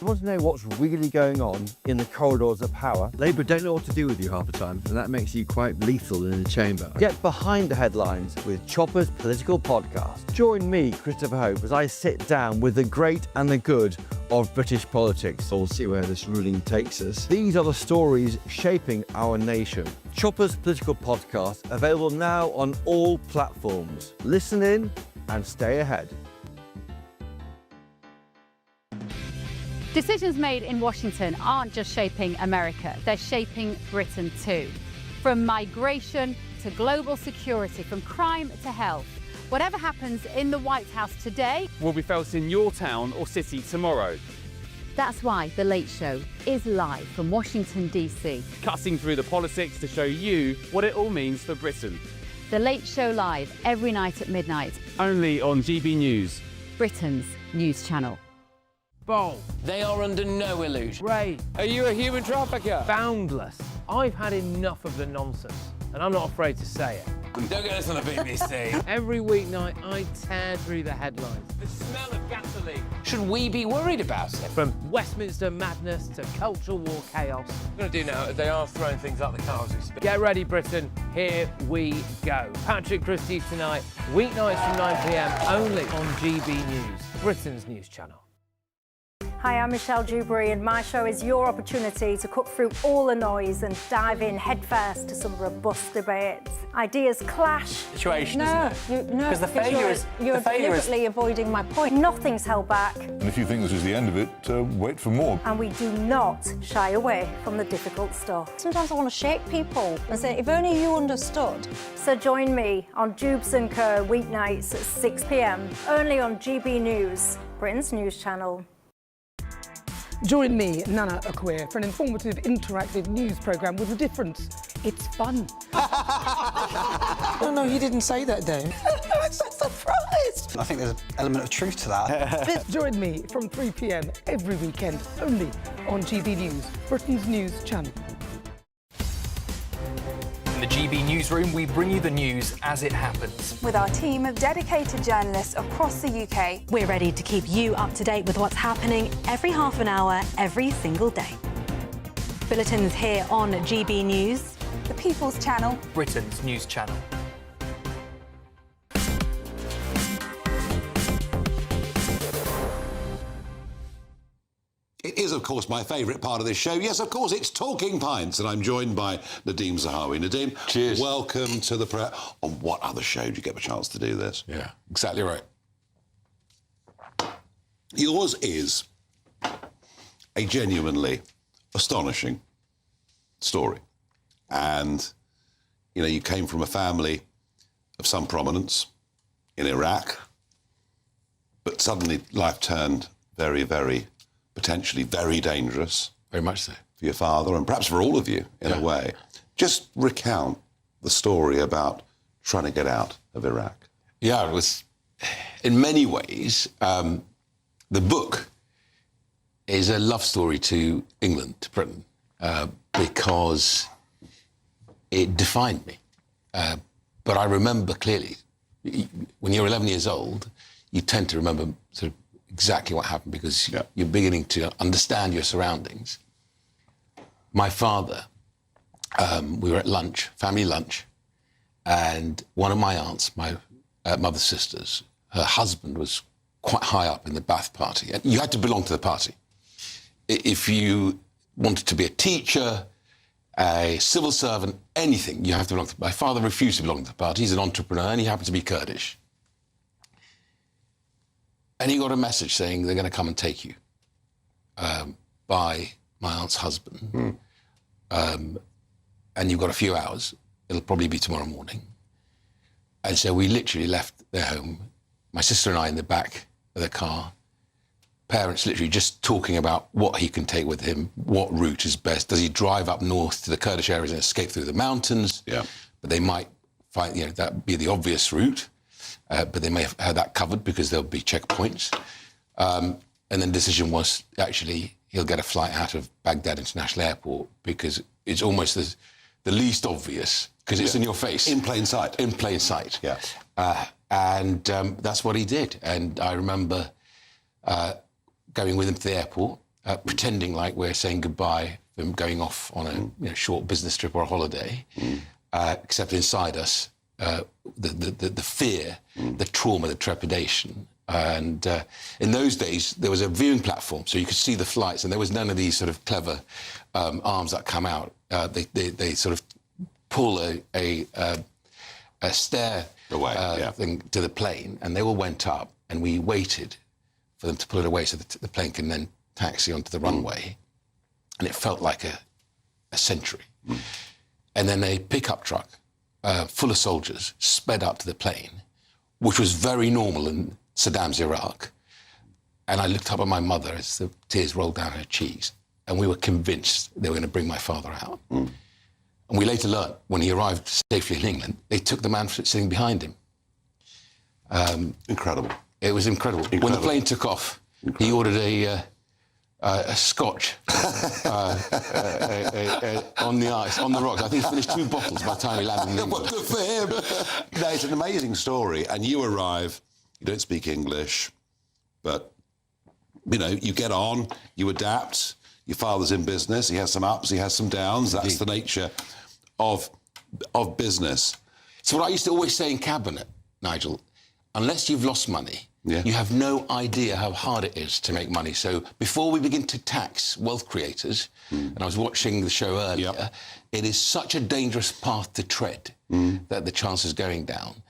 You want to know what's really going on in the corridors of power? Labour don't know what to do with you half the time, and that makes you quite lethal in the chamber. Get behind the headlines with Chopper's Political Podcast. Join me, Christopher Hope, as I sit down with the great and the good of British politics. We'll see where this ruling takes us. These are the stories shaping our nation. Chopper's Political Podcast, available now on all platforms. Listen in and stay ahead. Decisions made in Washington aren't just shaping America, they're shaping Britain too. From migration to global security, from crime to health. Whatever happens in the White House today will be felt in your town or city tomorrow. That's why The Late Show is live from Washington, DC. Cutting through the politics to show you what it all means for Britain. The Late Show live every night at midnight. Only on GB News, Britain's news channel. Bold. They are under no illusion. Ray. Are you a human trafficker? Boundless. I've had enough of the nonsense, and I'm not afraid to say it. Don't get this on the BBC. Every weeknight, I tear through the headlines. The smell of gasoline. Should we be worried about it? From Westminster madness to cultural war chaos. I'm going to do now, they are throwing things out the car as we speak. Get ready, Britain. Here we go. Patrick Christie's tonight, weeknights from 9 p.m, only on GB News, Britain's news channel. Hi, I'm Michelle Dewberry, and my show is your opportunity to cut through all the noise and dive in headfirst to some robust debates. Ideas clash. Situation, no, because the failure is you're deliberately avoiding my point. Nothing's held back. And if you think this is the end of it, wait for more. And we do not shy away from the difficult stuff. Sometimes I want to shake people and say, if only you understood. So join me on Jubes & Co. weeknights at 6 p.m, only on GB News, Britain's news channel. Join me, Nana Akwe, for an informative, interactive news programme with a difference. It's fun. No, he didn't say that, though. I'm so surprised. I think there's an element of truth to that. Join me from 3 p.m. every weekend, only on GB News, Britain's news channel. In the GB Newsroom, we bring you the news as it happens. With our team of dedicated journalists across the UK. We're ready to keep you up to date with what's happening every half an hour, every single day. Bulletins here on GB News. The People's Channel. Britain's news channel. It is, of course, my favourite part of this show. Yes, of course, it's Talking Pints, and I'm joined by Nadim Zahari. Nadim, cheers. Welcome to the prayer. On what other show do you get a chance to do this? Yeah, exactly right. Yours is a genuinely astonishing story. And, you know, you came from a family of some prominence in Iraq, but suddenly life turned very, very, potentially very dangerous. Very much so. For your father, and perhaps for all of you, in a way. Just recount the story about trying to get out of Iraq. Yeah, it was, in many ways, the book is a love story to England, to Britain, because it defined me. But I remember clearly, when you're 11 years old, you tend to remember sort of exactly what happened because you're beginning to understand your surroundings. My father, we were at lunch, family lunch, and one of my aunts, my mother's sisters, her husband was quite high up in the Bath party. And you had to belong to the party. If you wanted to be a teacher, a civil servant, anything, you have to belong to. My father refused to belong to the party. He's an entrepreneur and he happened to be Kurdish. And he got a message saying they're going to come and take you by my aunt's husband. And you've got a few hours. It'll probably be tomorrow morning. And so we literally left their home, my sister and I in the back of the car, parents literally just talking about what he can take with him, what route is best. Does he drive up north to the Kurdish areas and escape through the mountains? Yeah. But they might find, you know, that would be the obvious route. But they may have had that covered because there'll be checkpoints. And then the decision was actually he'll get a flight out of Baghdad International Airport because it's almost the least obvious because it's in your face. In plain sight. In plain sight. Yeah. And that's what he did. And I remember going with him to the airport, pretending like we're saying goodbye, from going off on a short business trip or a holiday, except inside us, the fear, the trauma, the trepidation. And in those days, there was a viewing platform, so you could see the flights, and there was none of these sort of clever arms that come out. They sort of pull a stair thing to the plane, and they all went up, and we waited for them to pull it away so that the plane can then taxi onto the runway. And it felt like a century. And then a pickup truck full of soldiers sped up to the plane, which was very normal in Saddam's Iraq. And I looked up at my mother as the tears rolled down her cheeks, and we were convinced they were going to bring my father out. And we later learned, when he arrived safely in England, they took the man sitting behind him. Incredible. It was incredible. When the plane took off, he ordered a scotch on the ice, on the rocks. I think he finished 2 bottles by the time he landed in England. Good for him. No, it's an amazing story. And you arrive, you don't speak English, but, you know, you get on, you adapt. Your father's in business. He has some ups, he has some downs. That's the nature of business. So what I used to always say in Cabinet, Nigel, unless you've lost money, you have no idea how hard it is to make money. So before we begin to tax wealth creators, and I was watching the show earlier, it is such a dangerous path to tread that the chances going down.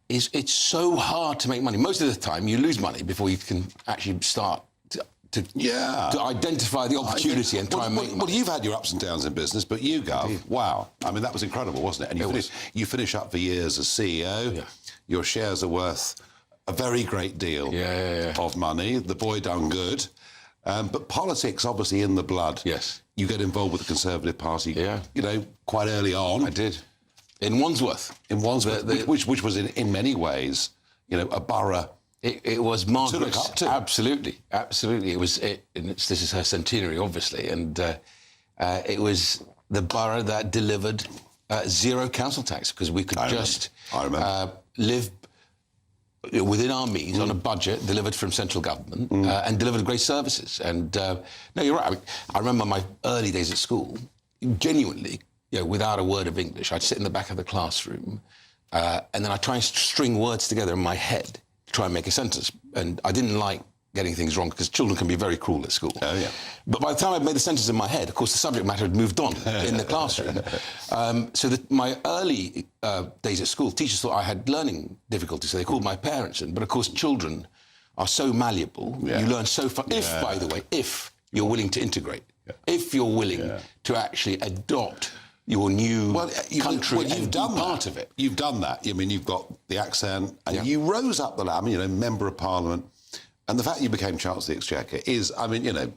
It's so hard to make money. Most of the time, you lose money before you can actually start to identify the opportunity and try and make money. Well, you've had your ups and downs in business, but you, Gov, wow. I mean, that was incredible, wasn't it? And you finish up for years as CEO. Yeah. Your shares are worth a very great deal of money. The boy done good. But politics, obviously, in the blood. Yes. You get involved with the Conservative Party, you know, quite early on. I did. In Wandsworth. In Wandsworth, which was in many ways, you know, a borough. It was Margaret. To look up to. Absolutely. It was. This is her centenary, obviously, and it was the borough that delivered zero council tax, because we could live within our means on a budget delivered from central government and delivered great services. And no, you're right. I mean, I remember my early days at school, genuinely, without a word of English, I'd sit in the back of the classroom and then I'd try and string words together in my head to try and make a sentence. And I didn't like getting things wrong, because children can be very cruel at school. Oh, yeah. But by the time I'd made the sentence in my head, of course, the subject matter had moved on in the classroom. So that my early days at school, teachers thought I had learning difficulties, so they called my parents in. But, of course, children are so malleable. Yeah. You learn so far. If, by the way, if you're willing to integrate, if you're willing to actually adopt your new country and done part of it. You've done that. I mean, you've got the accent, and you rose up the ladder, Member of Parliament. And the fact you became Chancellor of the Exchequer is, I mean,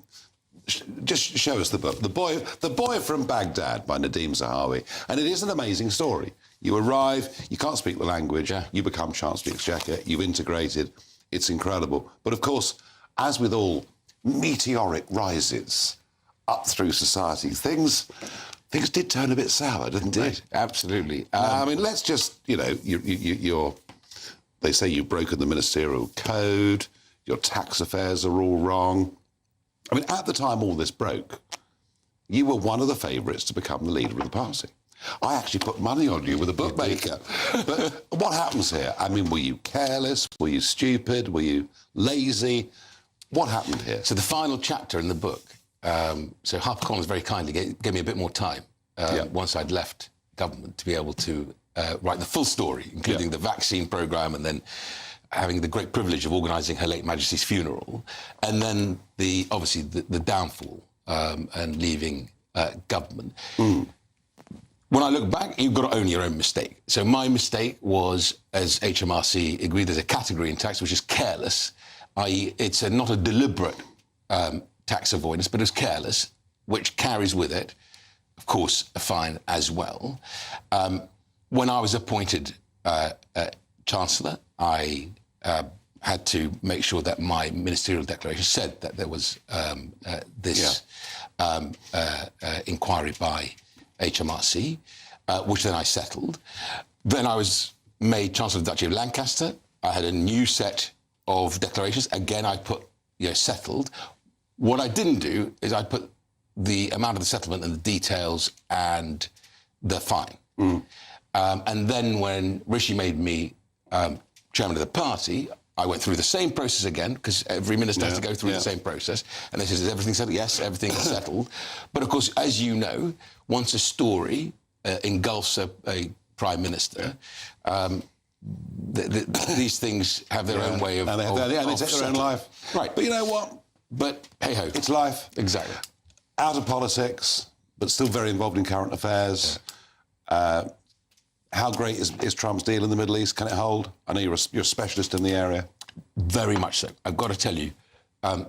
just show us the book. The Boy from Baghdad by Nadim Zahari. And it is an amazing story. You arrive, you can't speak the language, you become Chancellor of the Exchequer, you've integrated. It's incredible. But, of course, as with all meteoric rises up through society, things did turn a bit sour, didn't they? Absolutely. I mean, let's just, they say you've broken the ministerial code, your tax affairs are all wrong. I mean, at the time all this broke, you were one of the favourites to become the leader of the party. I actually put money on you with a bookmaker. But what happens here? I mean, were you careless? Were you stupid? Were you lazy? What happened here? So the final chapter in the book, so HarperCollins very kindly gave me a bit more time once I'd left government to be able to write the full story, including the vaccine programme, and then having the great privilege of organising Her Late Majesty's funeral, and then obviously the downfall and leaving government. When I look back, you've got to own your own mistake. So my mistake was, as HMRC agreed, there's a category in tax which is careless, i.e. it's not a deliberate tax avoidance, but it's careless, which carries with it, of course, a fine as well. When I was appointed Chancellor, I had to make sure that my ministerial declaration said that there was this inquiry by HMRC, which then I settled. Then I was made Chancellor of the Duchy of Lancaster. I had a new set of declarations. Again, I put, settled. What I didn't do is I put the amount of the settlement and the details and the fine. And then when Rishi made me chairman of the party, I went through the same process again, because every minister has to go through the same process. And they said, is everything settled? Yes, everything is settled. But, of course, as you know, once a story engulfs a prime minister, these things have their own way of... And they take their own life. Right. But you know what? But, hey-ho. It's life. Exactly. Out of politics, but still very involved in current affairs. How great is Trump's deal in the Middle East? Can it hold? I know you're a specialist in the area. Very much so. I've got to tell you, the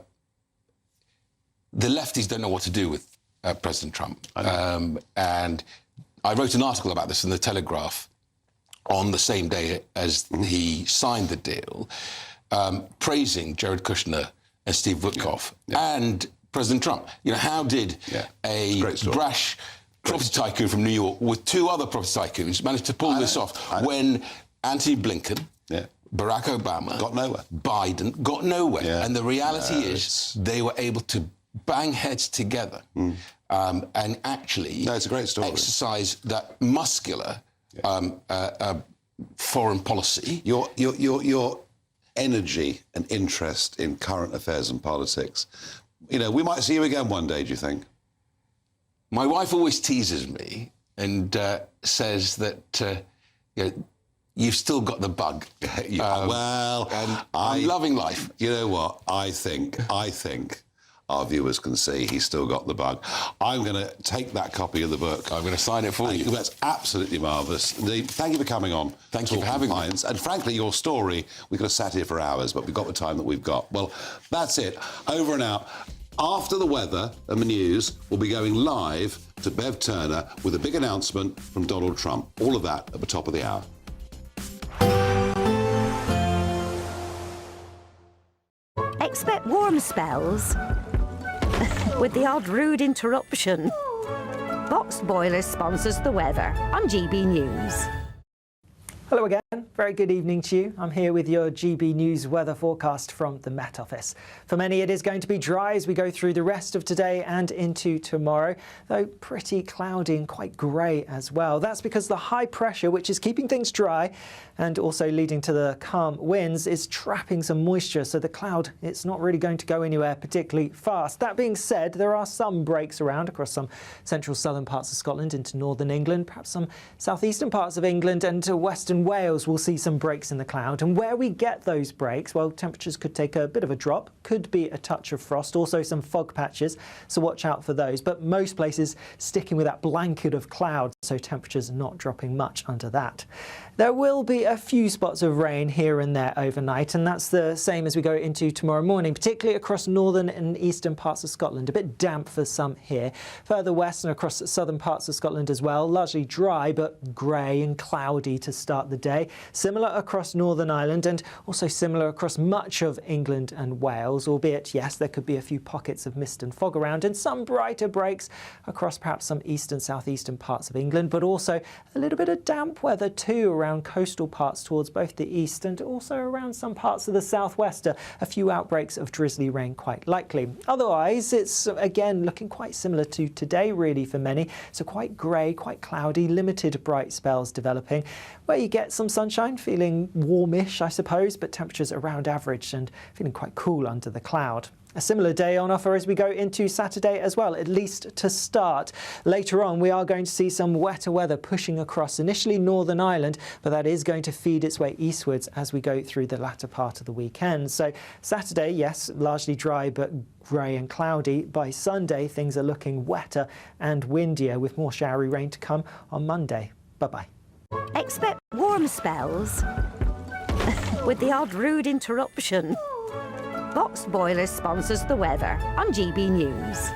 lefties don't know what to do with President Trump. And I wrote an article about this in The Telegraph on the same day as he signed the deal, praising Jared Kushner and Steve Witkoff and President Trump. How did a brash property tycoon from New York with two other property tycoons managed to pull this off when Anthony Blinken, Barack Obama... got nowhere. Biden got nowhere. And the reality is they were able to bang heads together and actually it's a great story. Exercise that muscular foreign policy. Your energy and interest in current affairs and politics, we might see you again one day, do you think? My wife always teases me and says that you've still got the bug. I'm loving life. You know what? I think our viewers can see he's still got the bug. I'm going to take that copy of the book. I'm going to sign it for you. That's absolutely marvellous. Thank you for coming on. Thank you for having me. And frankly, your story, we could have sat here for hours, but we've got the time that we've got. Well, that's it. Over and out. After the weather and the news, we'll be going live to Bev Turner with a big announcement from Donald Trump. All of that at the top of the hour. Expect warm spells with the odd rude interruption. Boxed Boilers sponsors the weather on GB News. Hello again, very good evening to you. I'm here with your GB News weather forecast from the Met Office. For many it is going to be dry as we go through the rest of today and into tomorrow, though pretty cloudy and quite grey as well. That's because the high pressure, which is keeping things dry and also leading to the calm winds, is trapping some moisture, so the cloud, it's not really going to go anywhere particularly fast. That being said, there are some breaks around across some central southern parts of Scotland into northern England, perhaps some southeastern parts of England and to western Wales will see some breaks in the cloud. And where we get those breaks, well, temperatures could take a bit of a drop, could be a touch of frost, also some fog patches, so watch out for those. But most places sticking with that blanket of cloud, so temperatures not dropping much under that. There will be a few spots of rain here and there overnight, and that's the same as we go into tomorrow morning, particularly across northern and eastern parts of Scotland. A bit damp for some here. Further west and across southern parts of Scotland as well, largely dry but grey and cloudy to start the day. Similar across Northern Ireland and also similar across much of England and Wales, albeit, yes, there could be a few pockets of mist and fog around and some brighter breaks across perhaps some eastern, southeastern parts of England, but also a little bit of damp weather too around coastal parts towards both the east and also around some parts of the southwest. A few outbreaks of drizzly rain quite likely. Otherwise, it's again looking quite similar to today really for many. So quite grey, quite cloudy, limited bright spells developing, where you get some sunshine, feeling warmish I suppose, but temperatures around average and feeling quite cool under the cloud. A similar day on offer as we go into Saturday as well, at least to start. Later on, we are going to see some wetter weather pushing across initially Northern Ireland, but that is going to feed its way eastwards as we go through the latter part of the weekend. So Saturday, yes, largely dry but grey and cloudy. By Sunday, things are looking wetter and windier with more showery rain to come on Monday. Bye-bye. Expect warm spells with the odd rude interruption. Boxed Boilers sponsors the weather on GB News.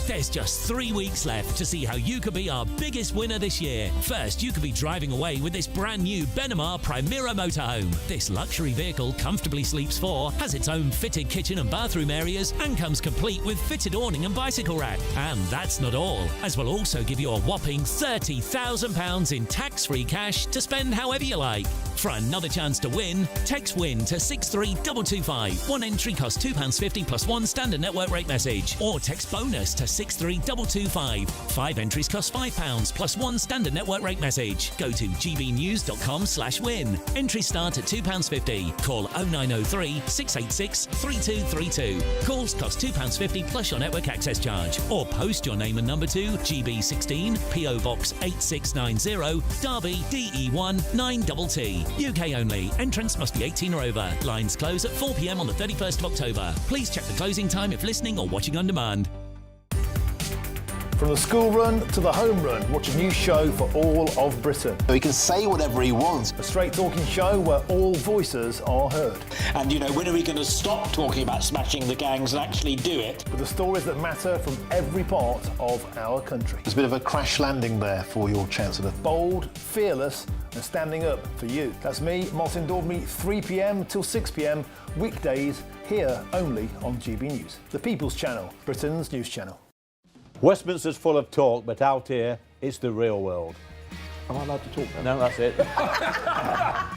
There's just 3 weeks left to see how you could be our biggest winner this year. First, you could be driving away with this brand new Benamar Primera motorhome. This luxury vehicle comfortably sleeps 4, has its own fitted kitchen and bathroom areas, and comes complete with fitted awning and bicycle rack. And that's not all, as we'll also give you a whopping £30,000 in tax-free cash to spend however you like. For another chance to win, text WIN to 63225. One entry costs £2.50 plus one standard network rate message, or text BONUS to 63225. 5 entries cost £5 plus one standard network rate message. Go to gbnews.com/win. Entries start at £2.50. Call 0903 686 3232. Calls cost £2.50 plus your network access charge. Or post your name and number to GB16 PO Box 8690 Derby DE1 9TT. UK only. Entrance must be 18 or over. Lines close at 4 p.m. on the 31st of October. Please check the closing time if listening or watching on demand. From the school run to the home run, watch a new show for all of Britain. He can say whatever he wants. A straight talking show where all voices are heard. And, you know, when are we going to stop talking about smashing the gangs and actually do it? With the stories that matter from every part of our country. There's a bit of a crash landing there for your Chancellor. Bold, fearless and standing up for you. That's me, Martin Daubney, 3 p.m. till 6 p.m. weekdays, here only on GB News. The People's Channel, Britain's news channel. Westminster's full of talk, but out here, it's the real world. Am I allowed to talk now? No, that's it.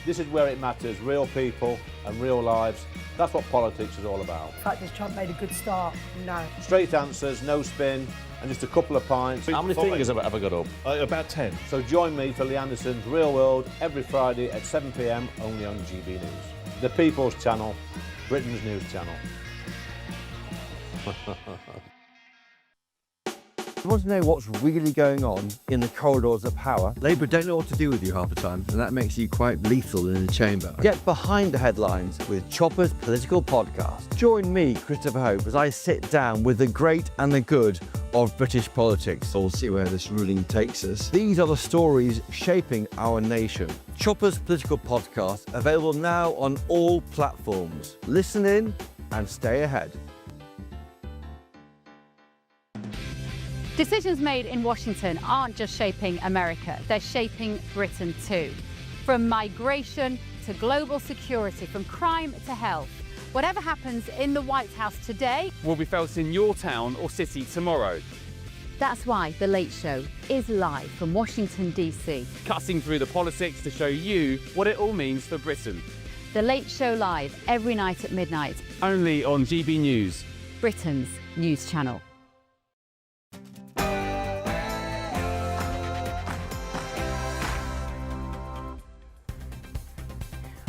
This is where it matters, real people and real lives. That's what politics is all about. In fact, has Trump made a good start? No. Straight answers, no spin, and just a couple of pints. How many fingers have I got up? About 10. So join me for Lee Anderson's Real World every Friday at 7 p.m. only on GB News. The People's Channel, Britain's news channel. You want to know what's really going on in the corridors of power? Labour don't know what to do with you half the time, and that makes you quite lethal in the chamber. Get behind the headlines with Chopper's Political Podcast. Join me, Christopher Hope, as I sit down with the great and the good of British politics. We'll see where this ruling takes us. These are the stories shaping our nation. Chopper's Political Podcast, available now on all platforms. Listen in and stay ahead. Decisions made in Washington aren't just shaping America, they're shaping Britain too. From migration to global security, from crime to health, Whatever happens in the White House today will be felt in your town or city tomorrow. That's why The Late Show is live from Washington, DC. Cutting through the politics to show you what it all means for Britain. The Late Show live every night at midnight. Only on GB News, Britain's news channel.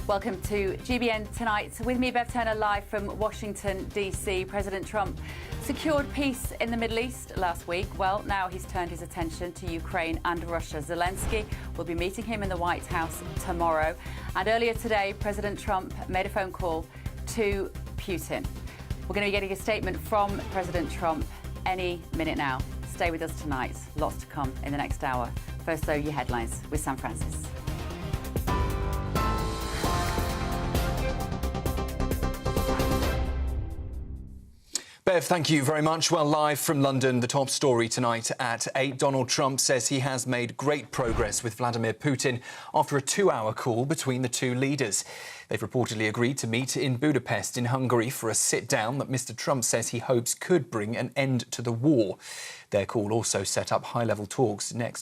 Welcome to GBN Tonight. With me, Bev Turner, live from Washington, D.C. President Trump secured peace in the Middle East last week. Well, now he's turned his attention to Ukraine and Russia. Zelensky will be meeting him in the White House tomorrow. And earlier today, President Trump made a phone call to Putin. We're going to be getting a statement from President Trump any minute now. Stay with us tonight. Lots to come in the next hour. First, though, your headlines with Sam Francis. Bev, thank you very much. Well, live from London, the top story tonight at 8. Donald Trump says he has made great progress with Vladimir Putin after a 2-hour call between the two leaders. They've reportedly agreed to meet in Budapest in Hungary for a sit-down that Mr Trump says he hopes could bring an end to the war. Their call also set up high-level talks next